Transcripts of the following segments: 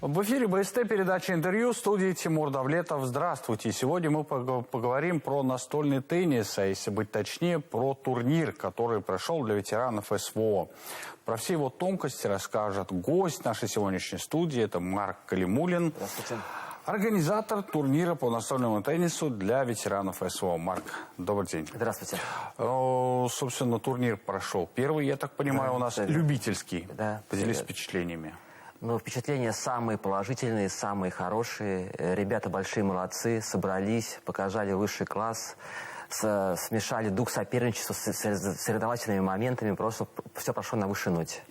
В эфире БСТ, передача «Интервью», в студии Тимур Давлетов. Здравствуйте. Сегодня мы поговорим про настольный теннис, а если быть точнее, про турнир, который прошел для ветеранов СВО. Про все его тонкости расскажет гость нашей сегодняшней студии, это Марк Калимуллин. Здравствуйте. Организатор турнира по настольному теннису для ветеранов СВО. Марк, добрый день. Здравствуйте. Собственно, турнир прошел первый, я так понимаю, у нас любительский. Да. Поделись впечатлениями. Ну, впечатления самые положительные, самые хорошие. Ребята большие молодцы, собрались, показали высший класс, смешали дух соперничества с соревновательными моментами. Просто все прошло на высшей ноте.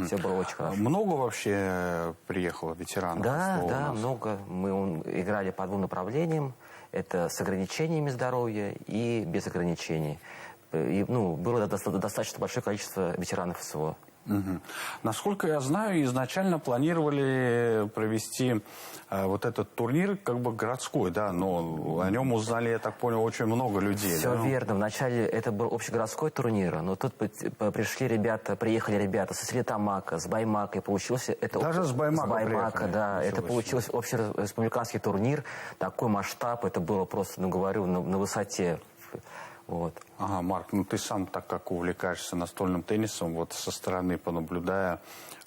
Все было очень хорошо. Много вообще приехало ветеранов? Да, много. Мы играли по двум направлениям. Это с ограничениями здоровья и без ограничений. И, было достаточно большое количество ветеранов СВО. Насколько я знаю, изначально планировали провести вот этот турнир как бы городской, да, но о нем узнали, я так понял, очень много людей. Все верно. Вначале это был общегородской турнир, но тут приехали ребята со Стерлитамака, с Баймака, и получился это даже с Баймака, да, это получился общереспубликанский турнир, такой масштаб, это было просто, на высоте. Вот. Ага, Марк, ты сам, так как увлекаешься настольным теннисом, вот со стороны понаблюдая,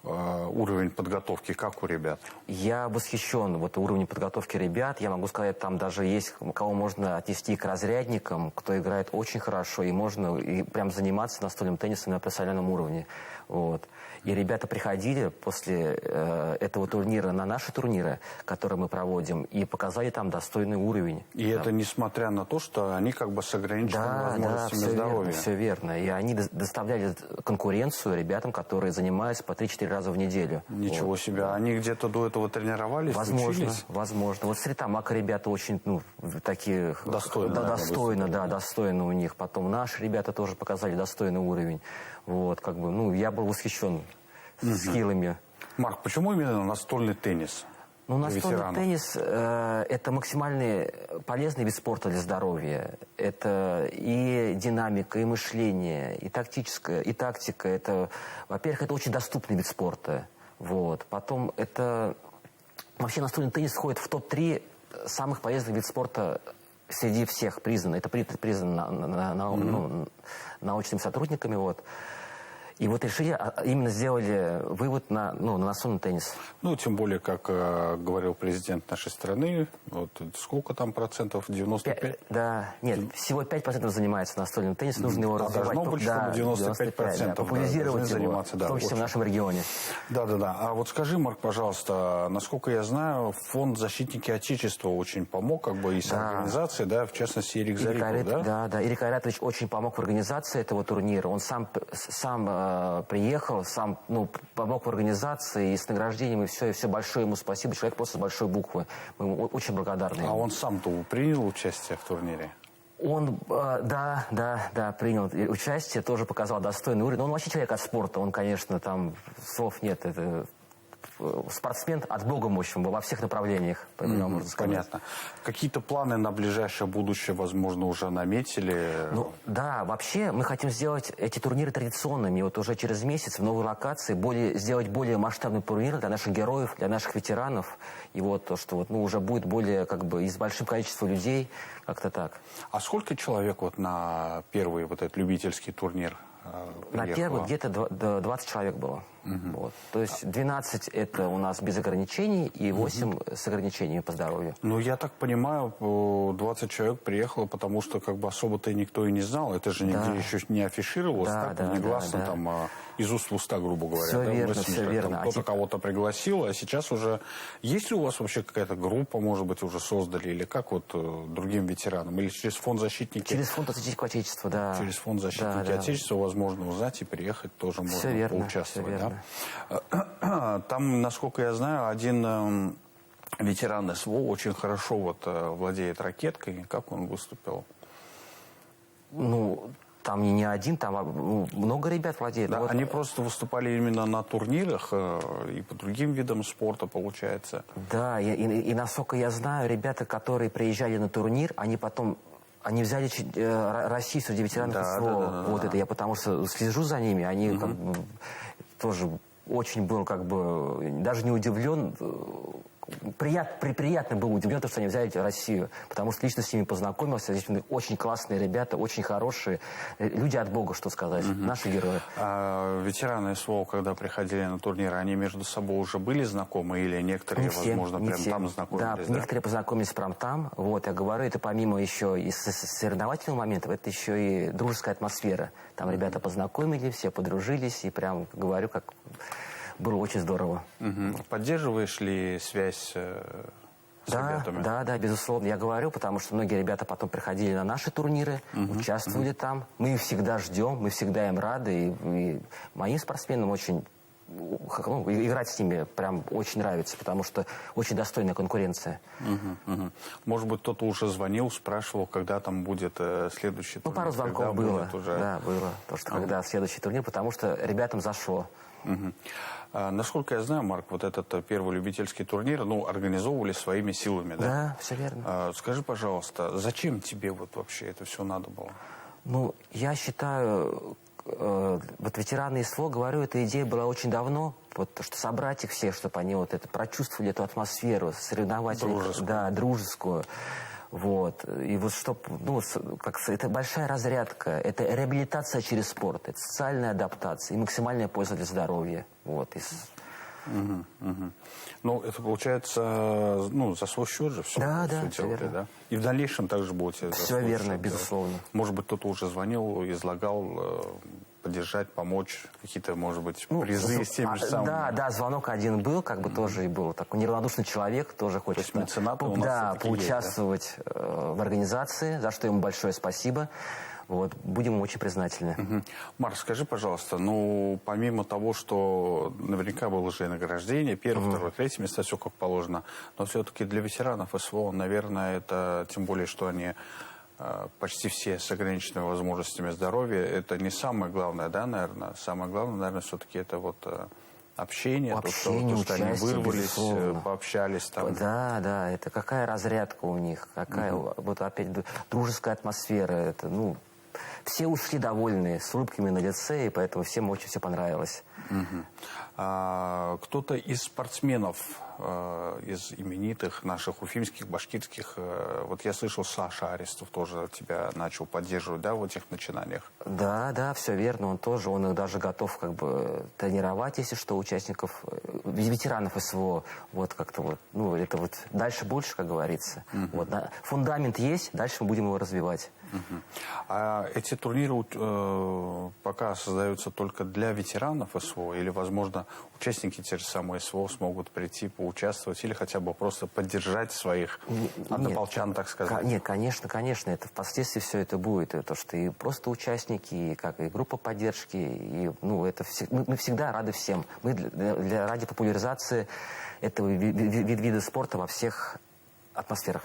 уровень подготовки как у ребят? Я восхищен уровнем подготовки ребят. Я могу сказать, там даже есть кого можно отнести к разрядникам, кто играет очень хорошо, и можно прям заниматься настольным теннисом на профессиональном уровне. Вот. И ребята приходили после этого турнира на наши турниры, которые мы проводим, и показали там достойный уровень. И это несмотря на то, что они как бы с ограниченными возможностями здоровья. Все верно. И они доставляли конкуренцию ребятам, которые занимаются по 3-4 раза в неделю. Ничего себе. Да. Они где-то до этого тренировались, учились? Возможно. Вот Стерлитамака ребята очень, такие... Достойно у них. Потом наши ребята тоже показали достойный уровень. Вот, я был восхищен скиллами. Марк, почему именно настольный теннис? Настольный теннис это максимально полезный вид спорта для здоровья. Это и динамика, и мышление, и тактическая, и тактика. Это, во-первых, это очень доступный вид спорта. Вот. Потом вообще настольный теннис входит в топ-3 самых полезных видов спорта среди всех признано. Это признано научными сотрудниками. Вот. И решили, именно сделали вывод на настольный теннис. Тем более, как говорил президент нашей страны, сколько там процентов? 95%? Всего 5% занимается настольным теннисом, нужно его развивать. Должно быть, чтобы 95%. Популяризировать его, заниматься, в том числе в нашем регионе. Да. А вот скажи, Марк, пожалуйста, насколько я знаю, фонд «Защитники Отечества» очень помог, и с организацией, в частности, Ирик Зарипов, да? Да. Ирик Айратович очень помог в организации этого турнира. Он сам приехал, сам помог в организации и с награждением, и все большое ему спасибо. Человек просто с большой буквы. Мы ему очень благодарны. А он сам-то принял участие в турнире? Он, принял участие, тоже показал достойный уровень. Но он вообще человек от спорта. Он, конечно, там слов нет. Это спортсмен от Бога мощным во всех направлениях. Можно сказать. Понятно. Какие-то планы на ближайшее будущее, возможно, уже наметили? Вообще мы хотим сделать эти турниры традиционными. Уже через месяц в новой локации сделать более масштабный турнир для наших героев, для наших ветеранов. И уже будет более, и с большим количеством людей, как-то так. А сколько человек на первый этот любительский турнир на первый где-то 20 человек было. То есть 12 это у нас без ограничений и 8 с ограничениями по здоровью. Я так понимаю, 20 человек приехало, потому что особо-то никто и не знал. Это же нигде еще не афишировалось, негласно из уст в уста, грубо говоря. Все верно. Кто-то кого-то пригласил, а сейчас уже... Есть ли у вас вообще какая-то группа, может быть, уже создали, или как другим ветеранам? Или через фонд защитники? Через фонд защитников Отечества, да. Через фонд защитники Отечества возможно узнать и приехать тоже можно поучаствовать, да? Там, насколько я знаю, один ветеран СВО очень хорошо владеет ракеткой. Как он выступил? Там не один, там много ребят владеет. Да, они просто выступали именно на турнирах и по другим видам спорта, получается. Да, и насколько я знаю, ребята, которые приезжали на турнир, они взяли Россию среди ветеранов СВО. Это я потому что слежу за ними, они тоже очень был как бы даже не удивлен, приятно был удивлен, что они взяли Россию, потому что лично с ними познакомился. Здесь очень классные ребята, очень хорошие. Люди от Бога, что сказать. Наши герои. А ветераны СВО, когда приходили на турниры, они между собой уже были знакомы или некоторые, Не все, возможно, не прям все. там знакомились? Да, некоторые познакомились прям там. Вот, я говорю, это помимо еще и соревновательного момента, это еще и дружеская атмосфера. Там ребята познакомились, все подружились, и прям говорю, как было очень здорово. Поддерживаешь ли связь с ребятами? Да, безусловно. Я говорю, потому что многие ребята потом приходили на наши турниры, участвовали там. Мы их всегда ждем, мы всегда им рады. И моим спортсменам очень... играть с ними прям очень нравится, потому что очень достойная конкуренция. Может быть, кто-то уже звонил, спрашивал, когда там будет следующий турнир? Пару звонков было. Уже... Да, было. То, что когда следующий турнир, потому что ребятам зашло. Насколько я знаю, Марк, вот этот первый любительский турнир, организовывали своими силами, да? Да, все верно. Скажи, пожалуйста, зачем тебе вот вообще это все надо было? Я считаю, вот ветераны СВО, говорю, эта идея была очень давно, вот, что собрать их всех, чтобы они вот это прочувствовали, эту атмосферу соревновательную, Дружескую. да, дружескую. Вот. И вот чтобы, это большая разрядка, это реабилитация через спорт, это социальная адаптация и максимальная польза для здоровья. Вот. Это получается, за свой счет же все. Да, все делаете, да? И в дальнейшем также будете за Все свой верно, счет безусловно. делать. Может быть, кто-то уже звонил, излагал, поддержать, помочь, какие-то, может быть, призы с теми же самыми. Да, звонок один был, тоже и был такой неравнодушный человек, тоже хочет поучаствовать в организации, за что ему большое спасибо. Вот, будем ему очень признательны. Марк, скажи, пожалуйста, помимо того, что наверняка было уже и награждение, первое, второе, третье места, все как положено, но все-таки для ветеранов СВО, наверное, это, тем более, что они почти все с ограниченными возможностями здоровья, это не самое главное, да, наверное? Самое главное, наверное, все-таки это общение, то, что они вырвались, безусловно. пообщались там. Да, это какая разрядка у них, какая, вот опять дружеская атмосфера, это, все ушли довольные, с улыбками на лице, и поэтому всем очень все понравилось. Кто-то из спортсменов, из именитых наших уфимских, башкирских, вот я слышал, Саша Арестов тоже тебя начал поддерживать, да, в этих начинаниях? Да, все верно, он их даже готов тренировать, если что, участников, ветеранов СВО, это дальше больше, как говорится. Фундамент есть, дальше мы будем его развивать. А эти турниры пока создаются только для ветеранов СВО, или, возможно, участники те же самые СВО смогут прийти, поучаствовать, или хотя бы просто поддержать своих однополчан, так сказать? Нет, конечно, это впоследствии все это будет. То, что и просто участники, и группа поддержки, мы всегда рады всем. Мы ради популяризации этого вида спорта во всех атмосферах.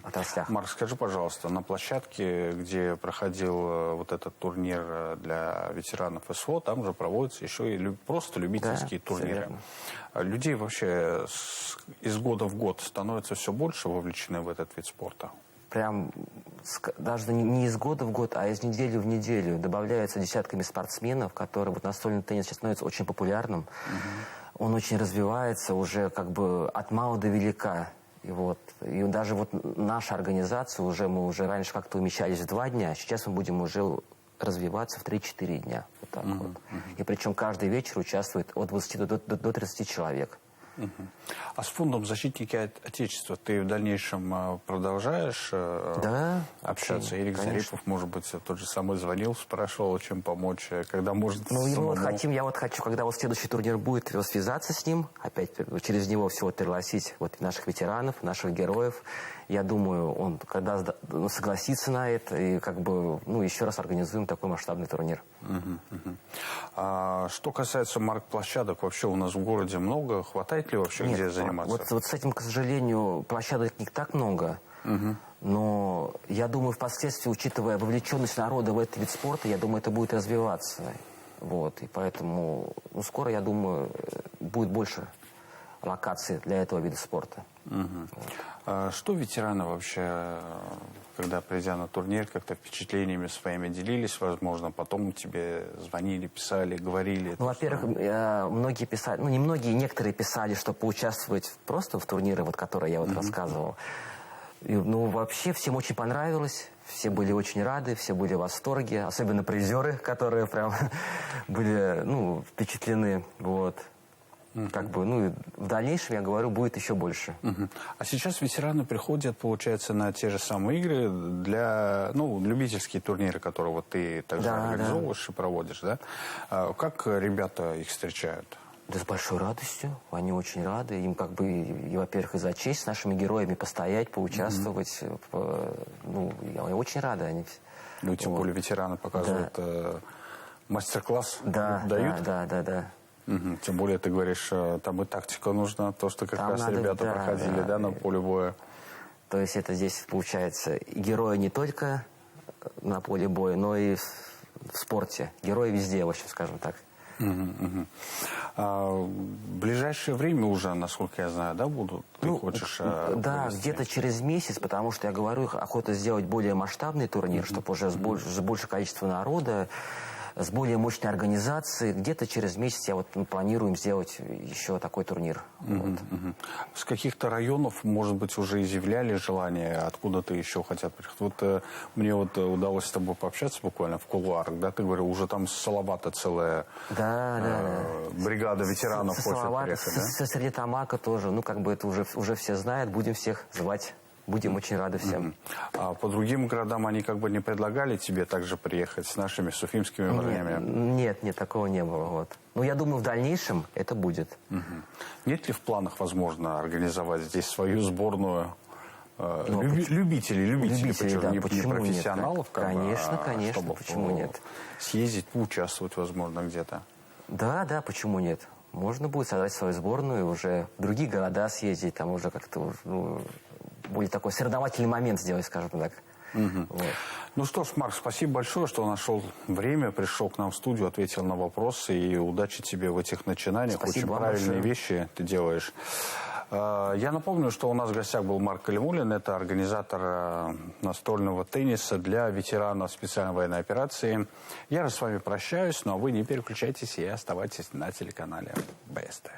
Отраслях. Марк, скажи, пожалуйста, на площадке, где проходил вот этот турнир для ветеранов СВО, там же проводятся еще и просто любительские турниры. Людей вообще из года в год становится все больше вовлечены в этот вид спорта? Прям даже не из года в год, а из недели в неделю добавляются десятками спортсменов, которые настольный теннис сейчас становится очень популярным. Он очень развивается уже от мала до велика. И даже наша организация, мы уже раньше как-то умещались в 2 дня, сейчас мы будем уже развиваться в 3-4 дня. И причем каждый вечер участвует от 20 до 30 человек. А с фондом «Защитники Отечества» ты в дальнейшем продолжаешь общаться? Ирик Зарипов, может быть, тот же самый звонил, спрашивал, чем помочь, когда может самому... Я хочу, когда следующий турнир будет, связаться с ним, опять через него все пригласить наших ветеранов, наших героев. Я думаю, он когда согласится на это, и еще раз организуем такой масштабный турнир. Что касается, Марк, площадок, вообще у нас в городе много? Хватает ли вообще где заниматься? Вот с этим, к сожалению, площадок не так много. Но я думаю, впоследствии, учитывая вовлеченность народа в этот вид спорта, я думаю, это будет развиваться. И поэтому скоро, я думаю, будет больше локации для этого вида спорта. А что ветераны вообще, когда придя на турнир, как-то впечатлениями своими делились, возможно, потом тебе звонили, писали, говорили? Ну, во-первых, многие писали, ну, не многие, некоторые писали, что поучаствовать просто в турниры, вот, которые я вот рассказывал. И, ну, вообще всем очень понравилось, все были очень рады, все были в восторге, особенно призеры, которые прям были, ну, впечатлены, вот. Как бы, ну, и в дальнейшем, я говорю, будет еще больше. А сейчас ветераны приходят, получается, на те же самые игры для, ну, любительские турниры, которые вот ты также организовываешь и проводишь, да? А как ребята их встречают? Да с большой радостью, они очень рады, им как бы, и, во-первых, и за честь с нашими героями постоять, поучаствовать, ну, они очень рады. Они, ну, тем более ветераны показывают мастер-класс, дают? Да. Тем более, ты говоришь, там и тактика нужна, то, что как там раз надо, ребята проходили, да, на поле боя. То есть это здесь, получается, герои не только на поле боя, но и в спорте. Герои везде, в общем, скажем так. В ближайшее время уже, насколько я знаю, да, будут? Ты хочешь? Да, где-то через месяц, потому что, я говорю, охота сделать более масштабный турнир, чтобы уже с большее количество народа, с более мощной организацией. Где-то через месяц я вот планируем сделать еще такой турнир. Вот. С каких-то районов, может быть, уже изъявляли желание, откуда-то еще хотят приехать? Вот мне вот удалось с тобой пообщаться буквально в кулуарах, да? Ты говорил, уже там с Салавата целая бригада ветеранов хочет приехать, да? Со Стерлитамака тоже. Ну, как бы это уже все знают, будем всех звать. Будем очень рады всем. А по другим городам они как бы не предлагали тебе также приехать с нашими с уфимскими парнями? Нет, такого не было. Вот. Ну, я думаю, в дальнейшем это будет. Нет ли в планах, возможно, организовать здесь свою сборную любителей, причем да, не профессионалов? Конечно, чтобы почему нет? Съездить, поучаствовать, возможно, где-то. Да, почему нет? Можно будет создать свою сборную и уже в другие города съездить, там уже как-то... будет такой соревновательный момент сделать, скажем так. Вот. Ну что ж, Марк, спасибо большое, что нашел время, пришел к нам в студию, ответил на вопросы, и удачи тебе в этих начинаниях. Спасибо. Очень правильные вещи ты делаешь. Я напомню, что у нас в гостях был Марк Калимуллин, это организатор настольного тенниса для ветеранов специальной военной операции. Я с вами прощаюсь, но вы не переключайтесь и оставайтесь на телеканале БСТ.